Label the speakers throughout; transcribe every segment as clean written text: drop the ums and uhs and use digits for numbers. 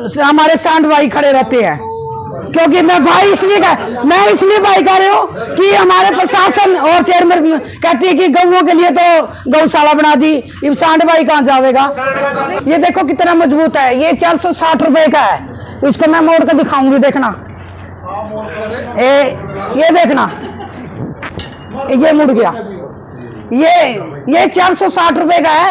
Speaker 1: हमारे सांड भाई खड़े रहते हैं, क्योंकि मैं इसलिए भाई कह रही हूँ कि हमारे प्रशासन और चेयरमैन कहती है कि गौओं के लिए तो गौशाला बना दी, ये सांड भाई कहाँ जाएगा। ये देखो कितना मजबूत है, ये 460 रुपए का है, इसको मैं मोड़ कर दिखाऊंगी, देखना ये देखना, ये मुड़ गया। ये 460 रुपए का है,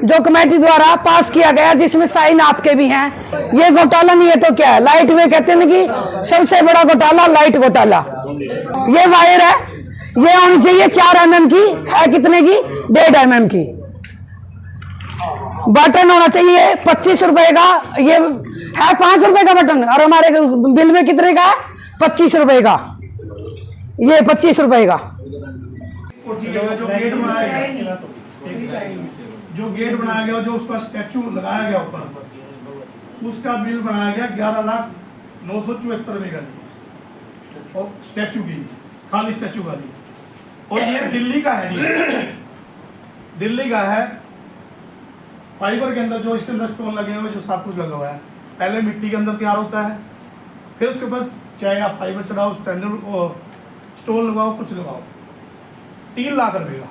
Speaker 1: जो कमेटी द्वारा पास किया गया, जिसमें साइन आपके भी हैं। ये घोटाला नहीं है तो क्या है, लाइट में कहते हैं ना कि सबसे बड़ा घोटाला लाइट घोटाला। ये वायर है, ये होनी चाहिए 4 mm की, है कितने की, 1.5 mm की। बटन होना चाहिए 25 रुपए का, ये है 5 रुपए का बटन, और हमारे बिल में कितने का है, 25 रुपए का, ये 25 रुपए का।
Speaker 2: जो गेट बनाया गया, जो उसका स्टैचू लगाया गया ऊपर, उसका बिल बनाया गया 11,09,74 रुपए का, और स्टैचू की, खाली स्टैचू का दी। और ये दिल्ली का है जी, दिल्ली का है। फाइबर के अंदर जो स्टेनलेस स्टोन लगे हुए, जो सब कुछ लगा हुआ है, पहले मिट्टी के अंदर तैयार होता है, फिर उसके बाद चाहे आप फाइबर चढ़ाओ, स्टोन लगाओ, कुछ लगाओ, 3 लाख रुपए का।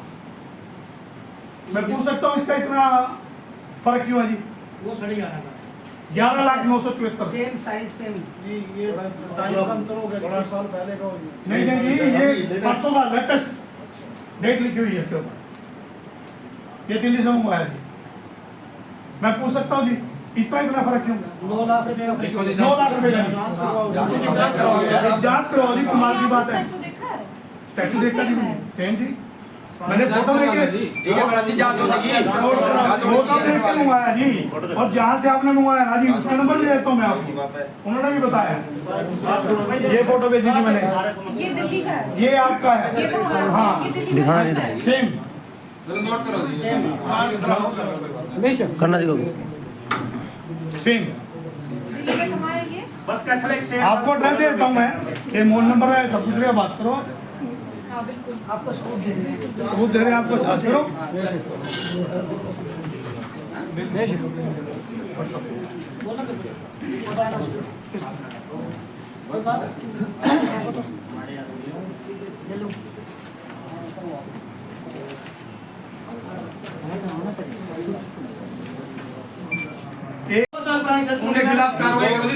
Speaker 2: मैं पूछ सकता हूँ इसका इतना फर्क क्यों है जी?
Speaker 3: वो
Speaker 2: 11,09,74।
Speaker 3: सेम साइज सेम
Speaker 4: जी, ये टाइम का अंतर हो गया, 2 साल पहले का।
Speaker 2: नहीं जी, ये परसों का लेटेस्ट डेट लिखी हुई है इसके ऊपर, ये दिल्ली से मंगवाया जी। मैं पूछ सकता हूँ जी, इतना फर्क क्यों?
Speaker 4: 9 लाख रुपए का,
Speaker 2: 9 लाख रुपए का जांच करवाओ जी, कमाल की बात है। स्टैचू देखा जी, सेम जी, मैंने फोटो लेके फोटो देख के मंगवाया जी, और जहाँ से आपने मंगवाया ना जी, उसका नंबर भी देता हूँ मैं आपको, उन्होंने भी बताया। ये फोटो भेजी थी मैंने,
Speaker 5: ये दिल्ली का है,
Speaker 2: ये आपका है, हाँ सेम
Speaker 1: करना
Speaker 2: सेम।
Speaker 5: बस
Speaker 2: आपको एड्रेस दे देता हूँ मैं, ये मोबाइल नंबर है, सब कुछ रहेगा, बात करो।
Speaker 5: हाँ बिल्कुल,
Speaker 3: आपको सबूत दे रहे हैं।
Speaker 2: सबूत दे रहे हैं आपको, जांच करो।
Speaker 6: उनके खिलाफ कार्रवाई करो,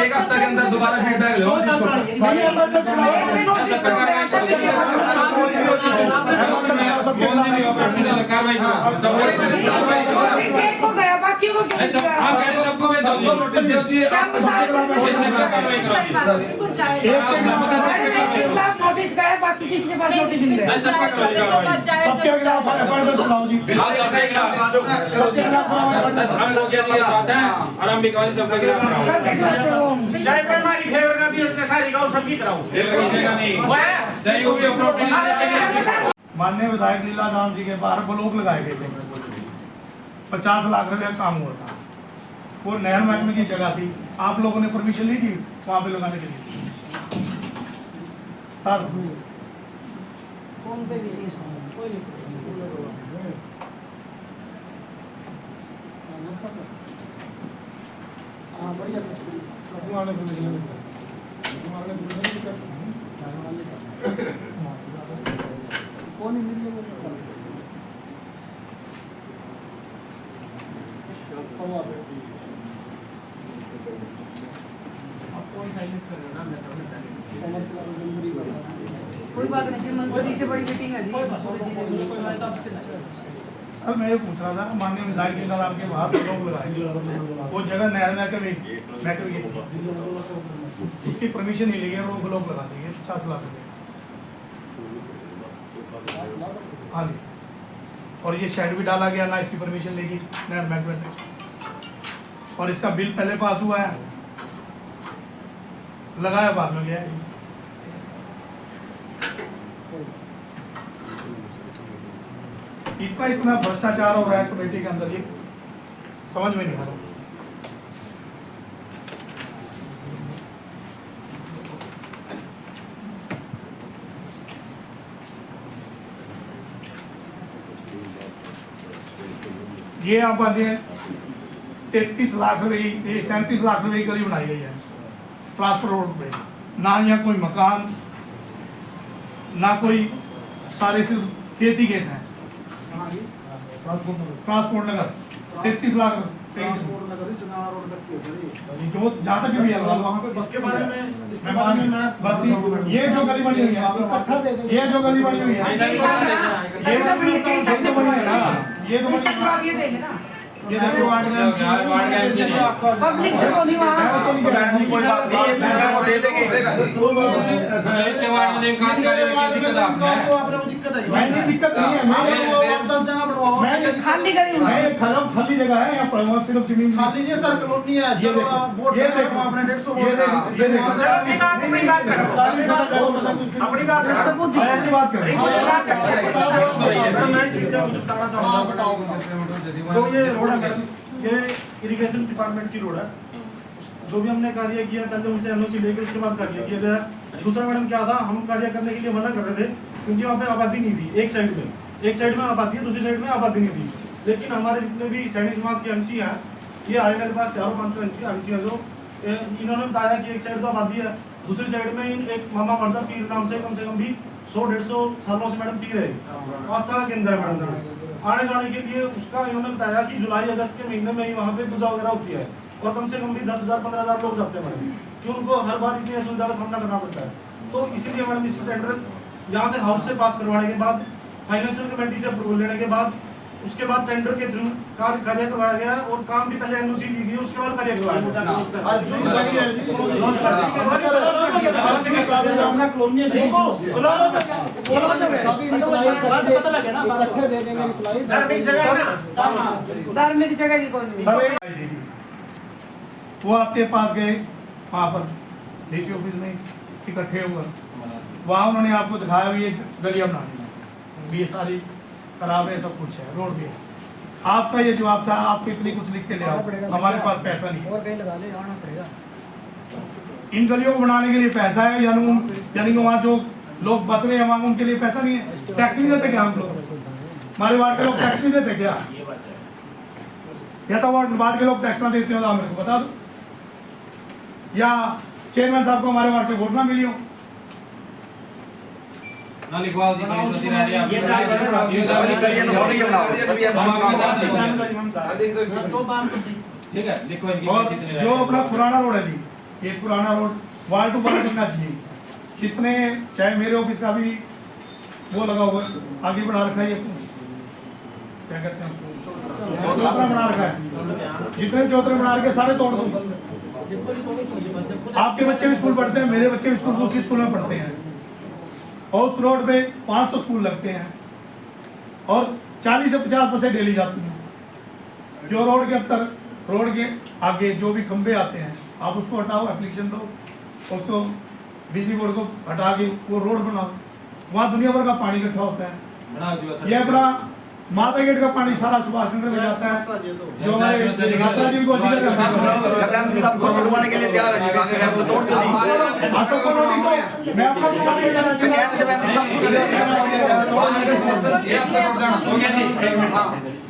Speaker 6: एक हफ्ते के अंदर दोबारा फीडबैक लो कार्रवाई
Speaker 3: नोटिस गया, बाकी किसके पास नोटिस नहीं गया?
Speaker 2: सबके खिलाफ एफआईआर सुनाओ जी।
Speaker 6: और हम भी कहानी सबके खिलाफ
Speaker 4: चाहे कोई हमारी फेवर का भी उनसे खाली गाँव सबकी कराओ।
Speaker 2: माननीय विधायक लीला राम जी के बाहर ब्लॉक लगाए गए थे, 50 लाख रुपया काम हुआ था, वो नहर महकमे की जगह थी, आप लोगों ने परमिशन ली थी वहां पे लगाने के लिए? सर
Speaker 3: फोन पे भी कोई नहीं। हाँ बढ़िया सर, फोन ही मिल लेगा सर। कोई बात नहीं, मंत्री से बड़ी मीटिंग है जी।
Speaker 2: सर मैं ये पूछ रहा था, माननीय विधायक लीला राम के बाहर ब्लॉक लगाए, वो जगह नहर महकमे की, उसकी परमिशन नहीं ली गई, वो ब्लॉक लगा देंगे 50 लाख रुपये। हाँ जी, और ये शेड भी डाला गया ना, इसकी परमिशन लेगी नहर महकमे से, और इसका बिल पहले पास हुआ है, लगाया बाद में गया है। इतना भ्रष्टाचार हो रहा है कमेटी के अंदर, ये समझ में नहीं आ रहा। ये आप आते हैं 33 लाख रुपए 37 लाख रुपए की गली बनाई गई है ट्रांसपोर्ट रोड पे। ना यहाँ कोई मकान ना कोई, सारे सिर्फ खेती खेत हैं। ट्रांसपोर्ट नगर 33 लाख रुपए जो जहाँ तक भी है
Speaker 7: इसके बारे में
Speaker 2: मैं बस ये जो गली बनी हुई है, ये जो गली बनी हुई है, ये तो बनी है ना, ये तो बनी है।
Speaker 3: ये देंगे ना
Speaker 2: ये देखो वार्ड
Speaker 3: पब्लिक को नहीं वहाँ
Speaker 2: कोई बात नहीं, ये पैसा वो दे देंगे।
Speaker 6: इसके बाद में विकास कार्य में क्या दिक्कत है आपने?
Speaker 2: नहीं दिक्कत नहीं है, मैं
Speaker 3: खाली गली हुई
Speaker 2: मैं खाली जगह है यहाँ पर, वहाँ सिर्फ जमीन
Speaker 7: खाली नहीं सर, कॉलोनी है।
Speaker 2: ये देखो, ये देखो
Speaker 7: आपने 150
Speaker 2: ये देखो, ये देखो
Speaker 4: अपनी बात करो, अपनी बात करो।
Speaker 3: सबूत
Speaker 2: मैं अपनी बात कर
Speaker 7: तो ये रोड है मैडम, ये इरिगेशन डिपार्टमेंट की रोड है। जो भी हमने कार्य किया पहले उनसे एनओसी लेकर उसके बाद कार्य किया गया। दूसरा मैडम क्या था, हम कार्य करने के लिए मना कर रहे थे क्योंकि वहाँ पे आबादी नहीं थी। एक साइड में आबादी है, दूसरी साइड में आबादी नहीं थी। लेकिन हमारे जितने भी सैनिक समाज के एमसी हैं, ये आए मेरे पास 400-500 एमसी हैं, जो इन्होंने बताया कि एक साइड तो आबादी है, दूसरी साइड में एक मामा मर्दा पीर नाम से कम भी 100-150 सालों से मैडम पीर है, आस्था का केंद्र है मैडम। आने जाने के लिए उसका इन्होंने बताया कि जुलाई अगस्त के महीने में ही वहाँ पे पूजा वगैरह होती है और कम से कम भी 10,000-15,000 लोग जाते हैं मैडम, कि उनको हर बार इतनी असुविधा का सामना करना पड़ता है। तो इसीलिए मैडम इस टेंडर यहाँ से हाउस से पास करवाने के बाद, फाइनेंशियल कमेटी से अप्रूवल लेने के बाद, उसके बाद टेंडर के थ्रू कार्य करवाया गया और काम भी पहले एनओसी ली गई, उसके बाद कार्य करवाया गया।
Speaker 3: धार्मिक जगह की कोई नहीं।
Speaker 2: वो आपके पास गए वहाँ पर डीसी ऑफिस में इकट्ठे हुए, वहाँ उन्होंने आपको दिखाया भी ये गलियां बनानी, ये सारी खराब है, सब कुछ है, रोड भी है। आपका ये जवाब था, आपको इतनी कुछ लिख के ले आओ, हमारे पास पैसा नहीं है।
Speaker 3: और कहीं लगा ले, जाना पड़ेगा।
Speaker 2: इन गलियों को बनाने के लिए पैसा है, यानी वहाँ जो लोग बस रहे हैं वहाँ उनके लिए पैसा नहीं है। टैक्स नहीं देते क्या हम लोग? हमारे वार्ड के लोग टैक्स नहीं देते क्या? या तो वार्ड के लोग टैक्स ना देते हो तो मेरे को बता दो, या चेयरमैन साहब को हमारे वार्ड से वोट ना मिली हो।
Speaker 6: ना लिखवाओ जी, कहीं तो रह रही है
Speaker 4: ये सारी
Speaker 6: हम आपके साथ हैं। ठीक है, लिखो इनकी
Speaker 2: और
Speaker 6: कितने
Speaker 2: जो अपना पुराना रोड है जी, ये पुराना रोड वाल टू वाल बनना चाहिए। जितने चाहे मेरे ऑफिस का भी वो लगा हुआ है, आगे बढ़ा रखा है, ये क्या कहते हैं उसको, चौतरा बना रखा है। जितने चौतरे बना रखे सारे तोड़ दो। आपके बच्चे भी स्कूल पढ़ते हैं, मेरे बच्चे भी स्कूल दूसरी स्कूल में पढ़ते हैं, और उस रोड पे 500 स्कूल लगते हैं और 40 से 50 बसें डेली जाती हैं। जो रोड के अंदर, रोड के आगे जो भी खंबे आते हैं, आप उसको हटाओ, एप्लीकेशन दो, उसको बिजली बोर्ड को हटा के वो रोड बनाओ। वहाँ दुनिया भर का पानी इकट्ठा होता है। ये अपना माता गेट का पानी सारा सुभाष नगर में जाता है, जो हमारे माता जी को
Speaker 8: सबको तोड़वाने के लिए तैयार है, हम तो तोड़ दो नहीं।
Speaker 2: आप सबको नोटिस है, मैं आपको पानी देना
Speaker 6: हो गया जी, एक मिनट।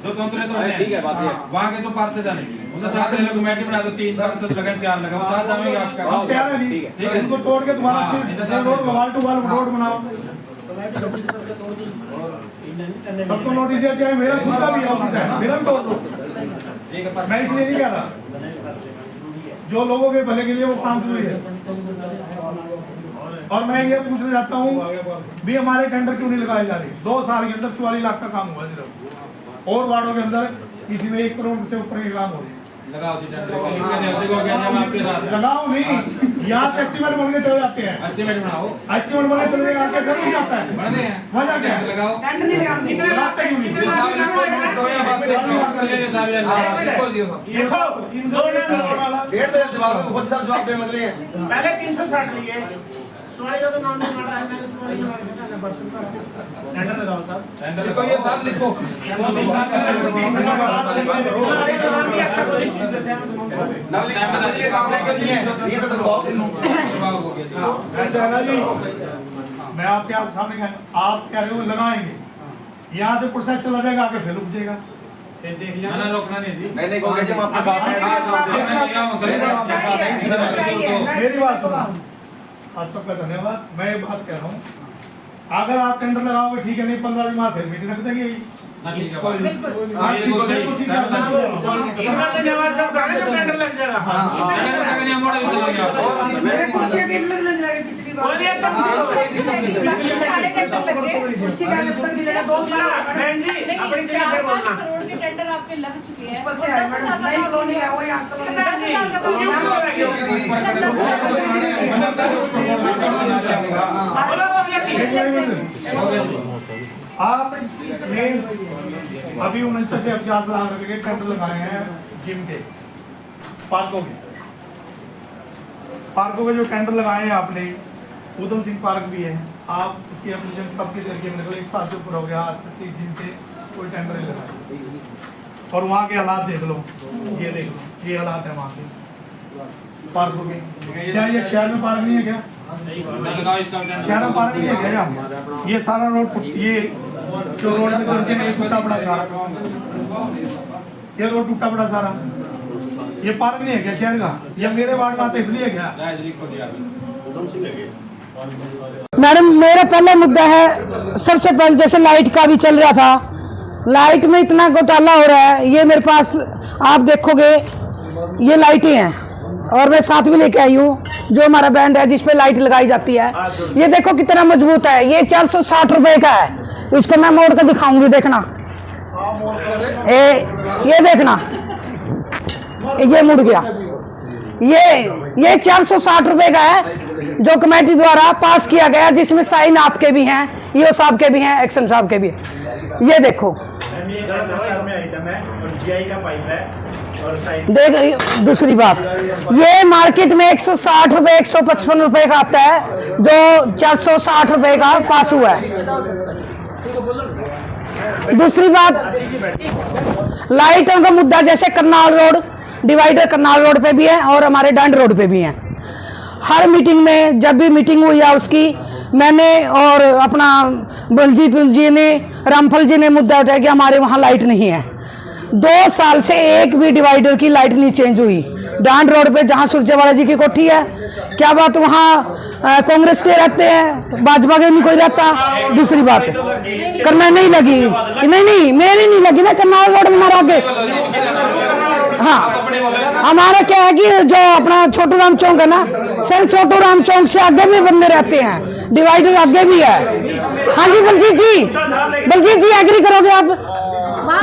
Speaker 6: जो तंत्र तो है, ठीक है, बात है। वहाँ के जो पार्षद हैं, उनसे साथ में कमेटी बना दो, 3 पार्षद लगा, 4 लगा, वो साथ जाएंगे आपका।
Speaker 2: हम तैयार है जी, ठीक है, इनको तोड़ के दोबारा अच्छे रोड वाल टू वाल रोड बनाओ। सबको नोटिस दिया, चाहे मेरा खुद का भी ऑफिस है, मेरा भी तोड़ दो। मैं इसलिए नहीं कह रहा, जो लोगों के भले के लिए वो काम जरूरी है। और मैं ये पूछना चाहता हूँ भी हमारे टेंडर क्यों नहीं लगाए जा रहे? 2 साल के अंदर 44 लाख का काम हुआ सिर्फ, और वार्डों के अंदर किसी में 1 करोड़ से ऊपर के काम हो रहे हैं।
Speaker 6: लगाओ जी टेंडर, देखो क्या नाम आपके साथ।
Speaker 2: लगाओ नहीं, यहाँ से एस्टीमेट बन के चले जाते हैं,
Speaker 6: एस्टीमेट बनाओ,
Speaker 2: एस्टीमेट बने चले आके घर नहीं जाता है,
Speaker 6: बन गए हैं,
Speaker 2: वजह क्या है?
Speaker 6: लगाओ।
Speaker 3: टेंडर नहीं लगाते।
Speaker 2: लगाते क्यों नहीं?
Speaker 4: पहले 360 लिए, सुवाली का तो नाम नहीं मारा है, मैंने सुवाली का नाम दिया था, बरसों का टेंडर लगाओ साहब।
Speaker 6: लिखो ये साहब, लिखो।
Speaker 4: सुवाली का नाम भी अच्छा कोई चीज जैसे हम
Speaker 2: ऐसा है ना जी, मैं आपके सामने आप कह रहे हो लगाएंगे, यहाँ से प्रोसेस चला जाएगा, आगे फिर रुक जाएगा,
Speaker 6: मैंने रोकना नहीं जी।
Speaker 8: मैंने कहा कि हम आपके साथ हैं
Speaker 6: आपने लिया मतलब
Speaker 8: हम आपके साथ हैं
Speaker 2: मेरी बात सुनो, आप सबका धन्यवाद। मैं ये बात कह रहा हूँ, अगर आप टेंडर लगाओगे ठीक है, नहीं 15 दिन बाद फिर मीटिंग रख देंगे।
Speaker 6: हाँ ठीक है
Speaker 5: बिल्कुल।
Speaker 2: आप ठीक हो गए तो ठीक है।
Speaker 4: इतना धन्यवाद सब गाने जो टेंडर लग जाएगा। बोलिए तब
Speaker 5: सारे टेंडर लग गए।
Speaker 4: बहन जी
Speaker 5: नहीं,
Speaker 4: अपनी
Speaker 5: 4-5
Speaker 4: जगह बोलना।
Speaker 5: करोड़ के टेंडर आपके लग चुके हैं।
Speaker 3: ऊपर से नहीं कॉलोनी है वो यहाँ कॉलोनी है।
Speaker 5: 10,000 का
Speaker 4: क्यों बोल रहे हो? बोलो
Speaker 2: आप अभी 49 से 50 लाख रुपए के टेंडर लगाए हैं जिम के, पार्कों के जो टेंडर लगाए हैं आपने, उधम सिंह पार्क भी है, आप उसकी एप्लीकेशन कब के तरीके में निकले, 1 साल से ऊपर हो गया, आज तक जिम पे कोई टेंडर नहीं लगा। और वहाँ के हालात देख लो, ये देख लो, ये हालात है वहाँ के पार्कों के। क्या ये शहर में पार्क नहीं है क्या?
Speaker 6: लगाओ इसका
Speaker 2: शहर में पार्क नहीं है क्या? ये सारा रोड, ये जो रोड पे चलते हैं, ये टूटा पड़ा सारा, ये रोड टूटा पड़ा सारा, ये पार्क नहीं है क्या शहर का? ये मेरे वार्ड में आता इसलिए क्या?
Speaker 1: मैडम मेरा पहला मुद्दा है, सबसे पहले जैसे लाइट का भी चल रहा था, लाइट में इतना घोटाला हो रहा है। ये मेरे पास आप देखोगे ये लाइटें हैं, और मैं साथ भी लेके आई हूँ जो हमारा बैंड है जिस पे लाइट लगाई जाती है। ये देखो कितना मजबूत है, ये 460 रुपए का है। इसको मैं मोड़ कर दिखाऊंगी, देखना। ये देखना, ये मुड़ गया। ये 460 रुपए का है जो कमेटी द्वारा पास किया गया, जिसमें साइन आपके भी हैं, ईओ साहब के भी हैं, एक्शन साहब के भी हैं। ये देखो, देख दूसरी बात, ये मार्केट में 160 रुपए 155 रुपए का आता है, जो 460 रुपए का पास हुआ है। दूसरी बात, लाइटों का मुद्दा, जैसे Karnal road divider Karnal road पे भी है और हमारे डांड रोड पे भी है। हर मीटिंग में जब भी मीटिंग हुई है उसकी, मैंने और अपना बलजीत जी ने, रामफल जी ने मुद्दा उठाया कि हमारे वहाँ लाइट नहीं है। 2 साल से एक भी डिवाइडर की लाइट नहीं चेंज हुई। डांड रोड पे जहाँ सुरजेवाला जी की कोठी है, क्या बात वहाँ कांग्रेस के रहते हैं, भाजपा के नहीं कोई रहता। दूसरी बात, करना नहीं लगी, नहीं मेरी नहीं लगी ना, करनाल रोड में हमारा आगे। हाँ, हमारा क्या है कि जो अपना छोटू राम चौक है ना सर, छोटू राम चौक से आगे भी बंदे रहते हैं, डिवाइडर आगे भी है। हाँ जी बलजीत जी एग्री करोगे आप?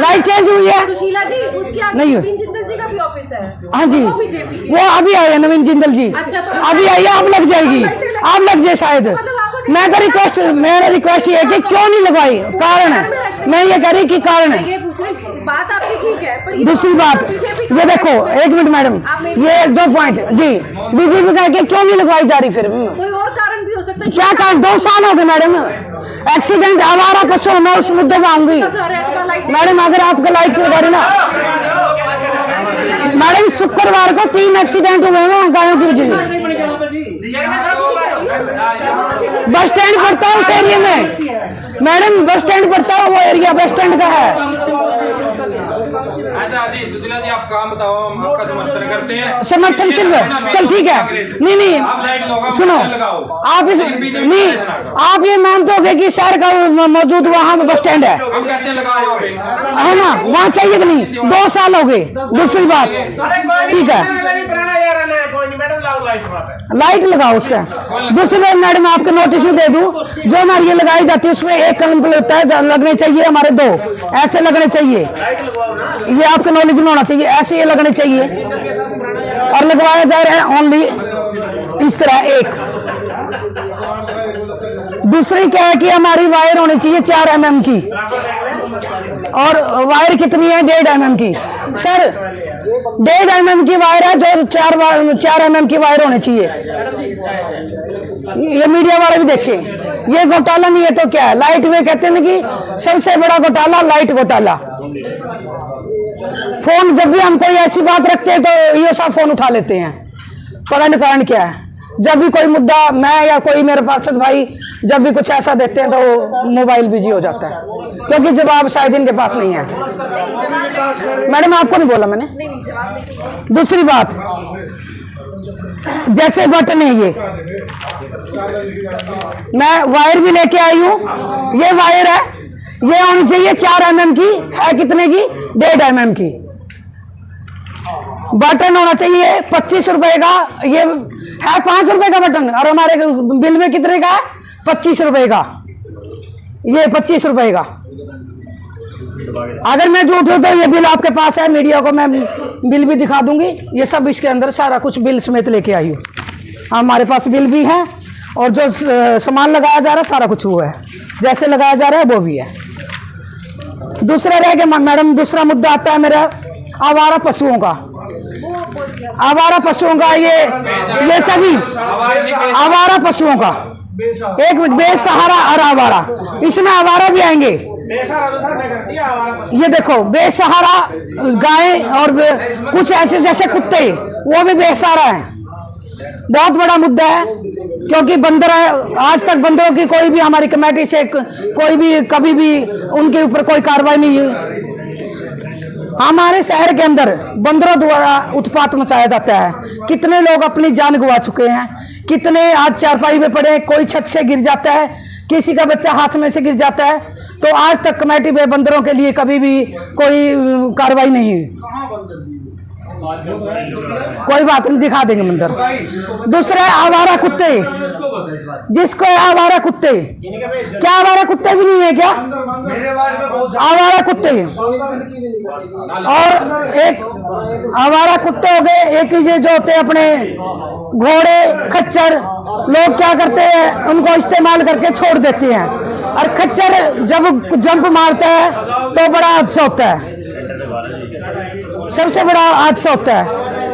Speaker 1: लाइट चेंज हुई है
Speaker 5: सुशीला जी, उसके आगे
Speaker 1: नहीं
Speaker 5: नवीन जिंदल जी का भी ऑफिस है।
Speaker 1: हाँ जी,
Speaker 5: वो बीजेपी की।
Speaker 1: वो अभी आए हैं नवीन जिंदल जी,
Speaker 5: अच्छा, तो
Speaker 1: अभी आई है, अब लग जाएगी, अब लग जाए शायद। मैं तो मेरा रिक्वेस्ट ये है कि क्यों नहीं लगवाई, कारण है, मैं ये कह रही कि कारण है।
Speaker 5: ये पूछ रही, बात आपकी ठीक है, पर ये
Speaker 1: दूसरी बात, ये देखो एक मिनट मैडम, ये जो पॉइंट जी बीजेपी का कि क्यों नहीं लगवाई जा रही, फिर
Speaker 5: कोई और कारण भी हो सकता है।
Speaker 1: क्या कारण? 2 साल हो गए मैडम, एक्सीडेंट आवारा पशु, मैं उस मुद्दे पर आऊंगी मैडम। अगर आपको लाइट की गाड़ी ना मैडम, शुक्रवार को 3 एक्सीडेंट हुए हैं गायों की वजह से। बस स्टैंड पड़ता है उस एरिया में मैडम, बस स्टैंड पड़ता है, वो एरिया बस स्टैंड का है।
Speaker 6: अच्छा जी, सुशीला जी आप काम बताओ, हम आपका समर्थन करते हैं।
Speaker 1: समर्थन चल ठीक है, नहीं
Speaker 6: आप लाइट लगाओ,
Speaker 1: सुनो,
Speaker 6: लगाओ।
Speaker 1: आप नहीं, आप ये मानते हो कि शहर का मौजूद वहाँ बस स्टैंड है,
Speaker 6: हम कहते हैं लगाओ वहाँ पे।
Speaker 1: है ना, वहाँ चाहिए कि नहीं? 2 साल हो गए। दूसरी बात, ठीक है, लाइट लगाओ उसका। दूसरी बात मैडम, आपके नोटिस में दे दूं, जो हमारी ये लगाई जाती है उसमें 1 कलम होता है, लगने चाहिए हमारे 2 ऐसे लगने चाहिए। ये आपके नॉलेज में होना चाहिए, ऐसे ये लगने चाहिए, और लगवाया जा रहा है ओनली इस तरह 1। दूसरी क्या है कि हमारी वायर होनी चाहिए 4 mm की, और वायर कितनी है? 1.5 mm की। सर 1.5 mm की वायर है, जो 4 mm की वायर होनी चाहिए। ये मीडिया वाले भी देखें, ये घोटाला नहीं है तो क्या है? लाइट में कहते हैं ना कि सबसे बड़ा घोटाला लाइट घोटाला। फोन जब भी हम कोई ऐसी बात रखते हैं तो ये सब फोन उठा लेते हैं, पता नहीं कारण क्या है। जब भी कोई मुद्दा मैं या कोई मेरे पार्षद भाई जब भी कुछ ऐसा देते हैं तो मोबाइल बिजी हो जाता है, क्योंकि जवाब शायद इनके पास नहीं है। मैडम आपको नहीं बोला मैंने। दूसरी बात, जैसे बटन है ये, मैं वायर भी लेके आई हूं, ये वायर है, ये होनी चाहिए 4 mm की, है कितने की? 1.5 mm की। बटन होना चाहिए 25 रुपए का, ये है 5 रुपए का बटन, और हमारे बिल में कितने का है? 25 रुपए का। ये 25 रुपए का। अगर मैं झूठ हूं तो ये बिल आपके पास है, मीडिया को मैं बिल भी दिखा दूंगी। ये सब इसके अंदर सारा कुछ बिल समेत लेके आई हूँ। हमारे पास बिल भी है, और जो सामान लगाया जा रहा है सारा कुछ वो है, जैसे लगाया जा रहा है वो भी है। दूसरा रह गया मैडम, दूसरा मुद्दा आता है मेरा आवारा पशुओं का। आवारा पशुओं का ये सभी आवारा पशुओं का, एक मिनट, बेसहारा और आवारा, इसमें आवारा भी आएंगे। ये देखो, बेसहारा गाय और कुछ ऐसे जैसे कुत्ते, वो भी बेसहारा है। बहुत बड़ा मुद्दा है, क्योंकि बंदर है, आज तक बंदरों की कोई भी हमारी कमेटी से कोई भी कभी भी उनके ऊपर कोई कार्रवाई नहीं हुई। हमारे शहर के अंदर बंदरों द्वारा उत्पात मचाया जाता है। कितने लोग अपनी जान गंवा चुके हैं, कितने आज चारपाई में पड़े, कोई छत से गिर जाता है, किसी का बच्चा हाथ में से गिर जाता है। तो आज तक कमेटी में बंदरों के लिए कभी भी कोई कार्रवाई नहीं हुई। कोई बात नहीं, दिखा देंगे बंदर। दूसरा है आवारा कुत्ते, जिसको आवारा कुत्ते, क्या आवारा कुत्ते भी नहीं है क्या? आवारा कुत्ते, और एक आवारा कुत्ते हो गए, एक ये जो होते हैं अपने घोड़े खच्चर, लोग क्या करते हैं उनको इस्तेमाल करके छोड़ देते हैं, और खच्चर जब जंप मारता है तो बड़ा हादसा होता है, सबसे बड़ा हादसा होता है,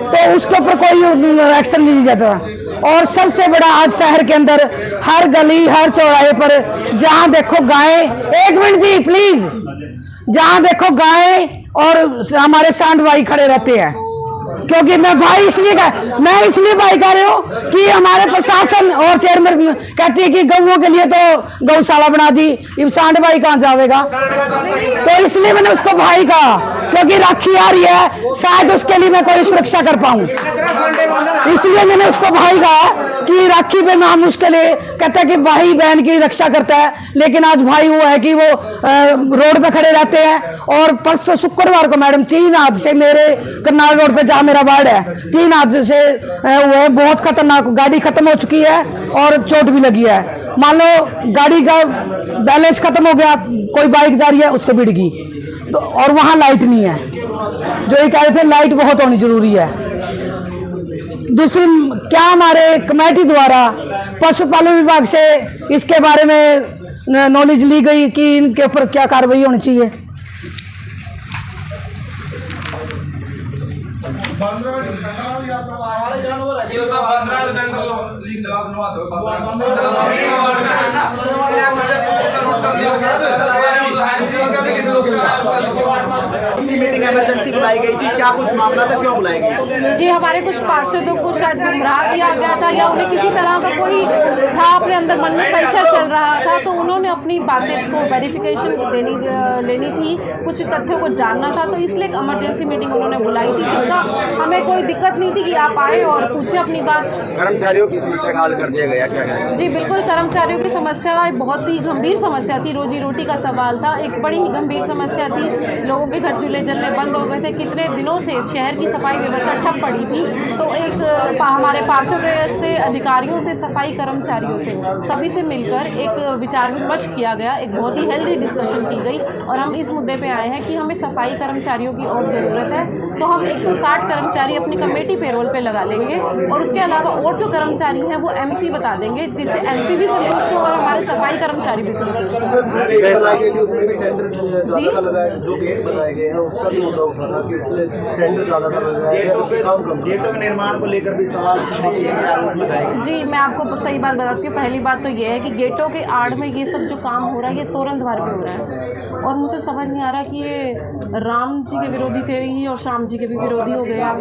Speaker 1: तो उसके ऊपर कोई एक्शन नहीं लिया जाता। और सबसे बड़ा आज शहर के अंदर हर गली हर चौराहे पर जहां देखो गाय, एक मिनट जी प्लीज, जहां देखो गाय और हमारे सांड भाई खड़े रहते हैं। क्योंकि मैं भाई इसलिए भाई कह रही हूँ कि हमारे प्रशासन और चेयरमैन कहती है कि गौओं के लिए तो गौशाला बना दी, अब सांड भाई कहाँ जाएगा, तो इसलिए मैंने उसको भाई कहा, क्योंकि राखी आ रही है, शायद उसके लिए मैं कोई सुरक्षा कर पाऊं, इसलिए मैंने उसको भाई कहा कि राखी पे हम उसके लिए कहते हैं कि भाई बहन की रक्षा करता है। लेकिन आज भाई हुआ है कि वो रोड पे खड़े रहते हैं। और परसों शुक्रवार को मैडम 3 हादसे मेरे करनाल रोड पे जहाँ मेरा वार्ड है, 3 हादसे हुए हैं, बहुत खतरनाक, गाड़ी खत्म हो चुकी है और चोट भी लगी है। मान लो गाड़ी का बैलेंस खत्म हो गया, कोई बाइक जा रही है उससे भिड़ गई, तो और वहाँ लाइट नहीं है, जो ये कह रहे थे लाइट बहुत होनी जरूरी है। दूसरी, क्या हमारे कमेटी द्वारा पशुपालन विभाग से इसके बारे में नॉलेज ली गई कि इनके ऊपर क्या कार्रवाई होनी चाहिए?
Speaker 8: मीटिंग इमरजेंसी बुलाई गई थी, क्या कुछ मामला था, क्यों बुलाई गई?
Speaker 5: जी, हमारे कुछ पार्षदों को शायद गुमराह किया गया था, या उन्हें किसी तरह का कोई था अपने अंदर मन में संशय चल रहा था, तो उन्होंने अपनी बातें को वेरिफिकेशन लेनी थी, कुछ तथ्यों को जानना था, तो इसलिए एक इमरजेंसी मीटिंग उन्होंने बुलाई थी, जिसका हमें कोई दिक्कत नहीं थी कि आप आए और पूछे अपनी बात।
Speaker 8: कर्मचारियों की समस्या का हल कर दिया गया क्या?
Speaker 5: जी बिल्कुल, कर्मचारियों की समस्या बहुत ही गंभीर समस्या थी, रोजी रोटी का सवाल था, एक बड़ी ही गंभीर समस्या थी। लोगों के घर चूल्हे जलने बंद हो गए थे, कितने दिनों से शहर की सफाई व्यवस्था ठप पड़ी थी। तो एक हमारे पार्षद से, अधिकारियों से, सफाई कर्मचारियों से, सभी से मिलकर एक विचार विमर्श किया गया, एक बहुत ही हेल्दी डिस्कशन की गई, और हम इस मुद्दे पे आए हैं कि हमें सफाई कर्मचारियों की और ज़रूरत है। तो हम 160 कर्मचारी अपनी कमेटी पेरोल पे लगा लेंगे, और उसके अलावा और जो कर्मचारी हैं वो MC बता देंगे, जिससे MC भी संतुष्ट हो और हमारे सफाई कर्मचारी भी संतुष्ट हो।
Speaker 8: जो गेट बनाए गए हैं उसका भी मुद्दा उठा था कि उसमें टेंडर ज़्यादा गेटों के निर्माण को लेकर भी सवाल लगाए गए।
Speaker 5: जी, मैं आपको सही बात बताती हूँ। पहली बात तो ये है कि गेटों के आड़ में ये सब जो काम हो रहा है ये तोरण द्वार पे हो रहा है, और मुझे समझ नहीं आ रहा कि ये राम जी के विरोधी थे ही और श्याम जी के भी विरोधी हो गए, आप?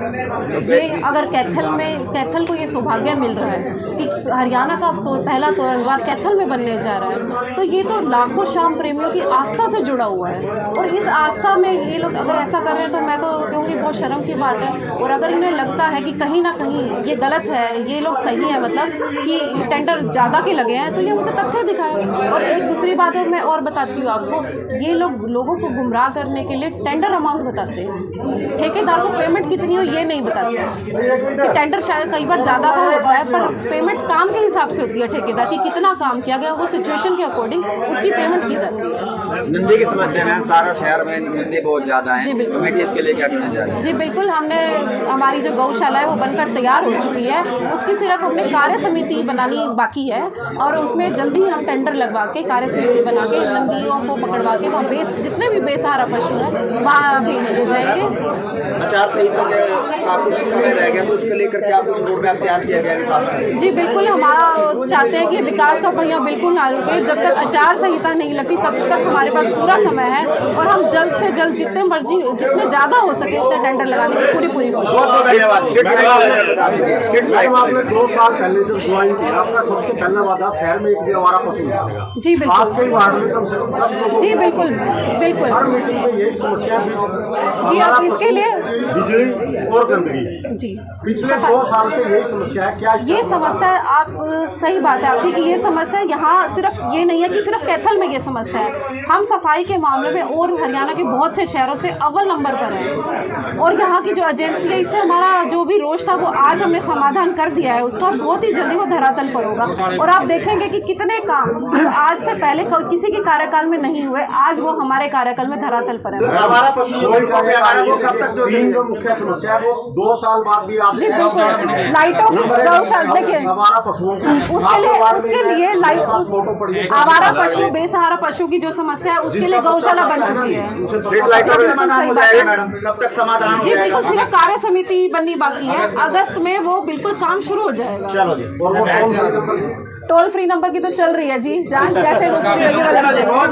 Speaker 5: ये अगर कैथल को ये सौभाग्य मिल रहा है कि हरियाणा का तो पहला त्योहार कैथल में बनने जा रहा है, तो ये तो लाखों शाम प्रेमियों की आस्था से जुड़ा हुआ है। और इस आस्था में ये लोग अगर ऐसा कर रहे हैं तो मैं तो कहूँगी बहुत शर्म की बात है। और अगर इन्हें लगता है कि कहीं ना कहीं ये गलत है, ये लोग सही है, मतलब कि टेंडर ज़्यादा के लगे हैं, तो ये मुझे तथ्य दिखाए। और एक दूसरी बात और मैं और बताती हूँ आपको, ये लोग लोगों को गुमराह करने के लिए टेंडर अमाउंट बताते हैं, ठेकेदार को पेमेंट कितनी हो ये नहीं बताते कि टेंडर शायद कई बार ज़्यादा का होता है, पर पेमेंट काम के हिसाब से होती है ठेकेदार की, कितना काम किया गया वो सिचुएशन के अकॉर्डिंग उसकी पेमेंट की जाती है।
Speaker 9: नंदी की समस्या मैम, सारा शहर में नंदी बहुत ज़्यादा है,
Speaker 5: जी बिल्कुल।
Speaker 9: कमेटी इसके लिए क्या करने जा रही है?
Speaker 5: जी बिल्कुल, हमने हमारी जो गौशाला है वो बनकर तैयार हो चुकी है, उसकी सिर्फ हमने कार्य समिति बनानी बाकी है और उसमें जल्दी हम टेंडर लगवा के कार्य समिति बना के नंदियों को पकड़वा के वहाँ जितने भी बेसहारा पशु हैं वहाँ भेज दिए जाएंगे।
Speaker 8: आचार संहिता का कुछ समय रह गया, तो उसको लेकर के आप कुछ रोड मैप तैयार किया गया विकास का?
Speaker 5: जी बिल्कुल, हमारा चाहते हैं कि विकास का पहिया बिल्कुल ना रुके, जब तक आचार संहिता नहीं लगती तब तक हमारे पास पूरा समय है और हम जल्द से जल्द जितने ज़्यादा हो सके उतने टेंडर लगाने की पूरी कोशिश।
Speaker 8: बहुत बहुत धन्यवाद।
Speaker 10: मैडम, आपने 2 साल पहले जब ज्वाइन किया, आपका सबसे पहला वादा शहर में एक भी आवारा पशु मिलेगा।
Speaker 5: जी बिल्कुल।
Speaker 10: आपके वार्ड में कम से कम 10 लोग।
Speaker 5: जी बिल्कुल बिल्कुल।
Speaker 10: हर मीटिंग में यही समस्या भी
Speaker 5: जी, आप इसके लिए
Speaker 10: बिजली और गंदगी।
Speaker 5: जी
Speaker 10: पिछले 2 साल से यही समस्या है। क्या
Speaker 5: ये समस्या आप सही बात है आपकी कि ये समस्या यहाँ सिर्फ ये नहीं है कि सिर्फ कैथल में ये समस्या है, हम सफाई के मामले में और हरियाणा के बहुत से शहरों से अव्वल नंबर पर हैं। और यहाँ की जो एजेंसी है, इससे हमारा जो भी रोष था वो आज हमने समाधान कर दिया है, उसका बहुत ही जल्दी वो धरातल पर होगा। और आप देखेंगे कि कितने काम आज से पहले किसी के कार्यकाल में नहीं हुए, आज वो हमारे कार्यकाल में धरातल पर है।
Speaker 8: हमारा पशु
Speaker 10: कोई कब तक जो मुख्य समस्या है वो 2 साल बाद भी आप
Speaker 5: जी बिल्कुल, लाइटों की गौशाला देखिए,
Speaker 10: हमारा पशुओं की
Speaker 5: उसके लिए आवारा पशु बेसहारा पशु की जो समस्या है उसके लिए गौशाला बन चुकी है।
Speaker 8: स्ट्रीट लाइट का समाधान हो जाएगा मैडम, कब तक समाधान हो
Speaker 5: जी
Speaker 8: जाएगा?
Speaker 5: बिल्कुल, सिर्फ कार्य समिति बननी बाकी है, अगस्त में वो बिल्कुल काम शुरू हो जाएगा।
Speaker 8: चलो जी,
Speaker 5: टोल फ्री नंबर की तो चल रही है जी, जैसे
Speaker 8: बहुत